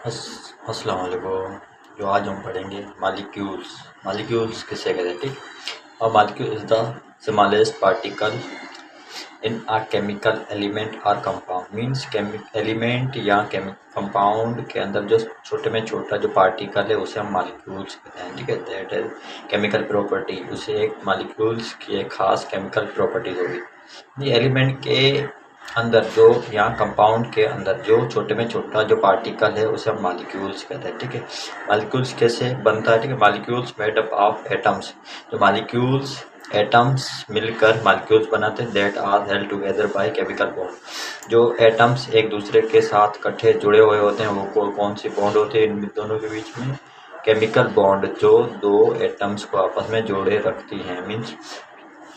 अस्सलाम वालेकुम। जो आज हम पढ़ेंगे मालिक्यूल्स किसे कहते हैं। ठीक। और molecule is the smallest particle in a chemical element और कंपाउंड। मीन्स एलिमेंट या कंपाउंड के अंदर जो छोटे में छोटा जो पार्टिकल है उसे हम मालिक्यूल्स कहते हैं। ठीक है, दैट इज केमिकल प्रॉपर्टी। उसे एक मालिक्यूल्स की एक खास केमिकल प्रॉपर्टीज होगी। ये एलिमेंट के अंदर जो या कंपाउंड के अंदर जो छोटे में छोटा जो पार्टिकल है उसे हम मालिक्यूल्स कहते हैं। ठीक है, मालिक्यूल्स कैसे बनता है। ठीक है, molecules made up of atoms. जो मालिक्यूल्स एटम्स मिलकर मालिक्यूल्स बनाते हैं। That are held together by chemical bond. जो एटम्स एक दूसरे के साथ इकट्ठे जुड़े हुए होते हैं वो कौन सी बॉन्ड होते हैं इन दोनों के बीच में। केमिकल बॉन्ड जो दो एटम्स को आपस में जोड़े रखती हैं। मीन्स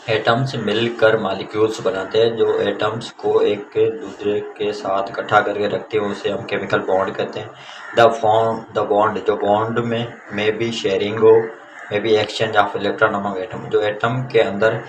एटम्स मिलकर मालिक्यूल्स बनाते हैं। जो एटम्स को एक के दूसरे के साथ इकट्ठा करके रखते हैं उसे हम केमिकल बॉन्ड कहते हैं। द बॉन्ड जो बॉन्ड में भी शेयरिंग हो, में भी exchange of electron among atom. जो एटम के अंदर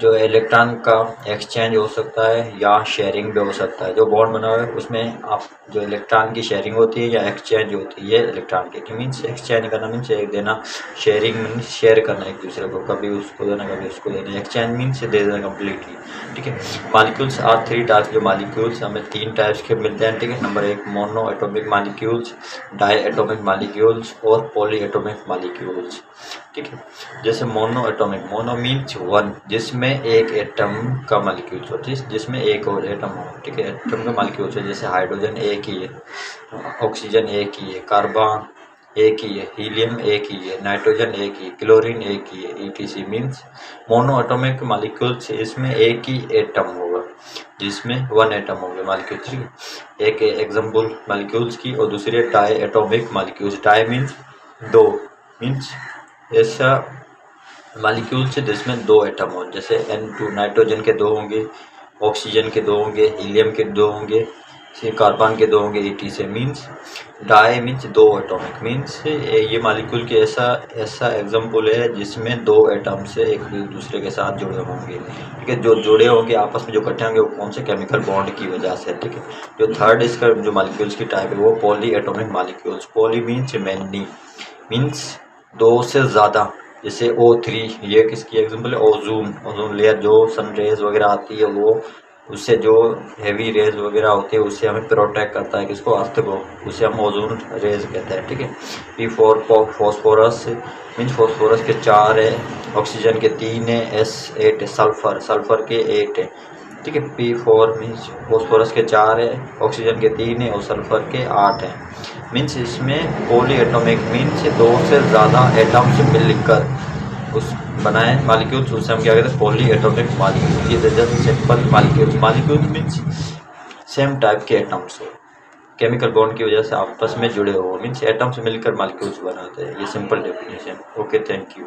जो इलेक्ट्रॉन का एक्सचेंज हो सकता है या शेयरिंग भी हो सकता है। जो बॉन्ड बना हुआ है उसमें आप जो इलेक्ट्रॉन की शेयरिंग होती है या एक्सचेंज होती है इलेक्ट्रॉन की। मीन्स एक्सचेंज करना मीन्स एक देना, शेयरिंग मीन्स शेयर करना एक दूसरे को, कभी उसको देना कभी उसको देना। एक्सचेंज मीन्स दे देना कम्प्लीटली। ठीक है, मालिक्यूल्स आर थ्री टाइप्स। जो मालिक्यूल्स हमें तीन टाइप्स के मिलते हैं। ठीक है, नंबर एक mono atomic molecules, di atomic molecules और पॉली एटॉमिक मालिक्यूल्स। ठीक है, जैसे mono atomic, mono means one, जिसमें एक एटम का मालिक्यूल्स हो, जिसमें एक और एटम हो। ठीक है, एटम का मालिक्यूल्स है जैसे हाइड्रोजन एक ही है, ऑक्सीजन एक ही है, कार्बन एक ही है, हीलियम एक ही है, नाइट्रोजन एक ही, क्लोरीन एक ही है, etc. Means mono atomic molecules इसमें एक ही एटम होगा जिसमें वन एटम होंगे मालिक्यूल्स। ठीक है, एक एग्जाम्पल मालिक्यूल्स की और दूसरे di atomic molecules. Di means दो, मीन्स ऐसा मालिक्यूल्स जिसमें दो एटम हो, जैसे N2 नाइट्रोजन के दो होंगे, ऑक्सीजन के दो होंगे, हीलियम के दो होंगे, कार्बन के दो होंगे, ईटी से। मीन्स डाई मीन्स दो एटॉमिक। मीन्स ये मालिक्यूल के ऐसा एग्जाम्पल है जिसमें दो एटम से एक दूसरे के साथ जुड़े होंगे। ठीक है, जो जुड़े होंगे आपस में जो इकट्ठे होंगे वो कौन से केमिकल बॉन्ड की वजह से। ठीक है, जो थर्ड इसका जो मालिक्यूल्स की टाइप है वो poly atomic molecules. Poly means many, means दो से ज़्यादा। जैसे O3 ये किसकी एग्जांपल है, ओजोन लेयर। जो सन रेज वगैरह आती है वो उससे जो हैवी रेज वगैरह होती है उससे हमें प्रोटेक्ट करता है, किसको, अर्थ को। उसे हम ओजोन रेज कहते हैं। ठीक है, P4 फॉस्फोरस मीन्स फॉस्फोरस के 4 है, ऑक्सीजन के 3 है, S8 है, सल्फर के 8 है। ठीक है, P4 मीन्स फॉस्फोरस के 4 है, ऑक्सीजन के 3 है और सल्फर के 8 है। मीन्स इसमें पॉली एटॉमिक मीन्स दो से ज़्यादा एटम्स मिलकर उस बनाए मालिक्यूल्स, उसे हम क्या कहते हैं, पॉली एटॉमिक मालिक्यूल। ये just simple molecule means same type के एटम्स हो, केमिकल बॉन्ड की वजह से आपस में जुड़े हो। मीन्स एटम्स मिलकर मालिक्यूल्स बनाते हैं। ये simple definition. Okay, thank you.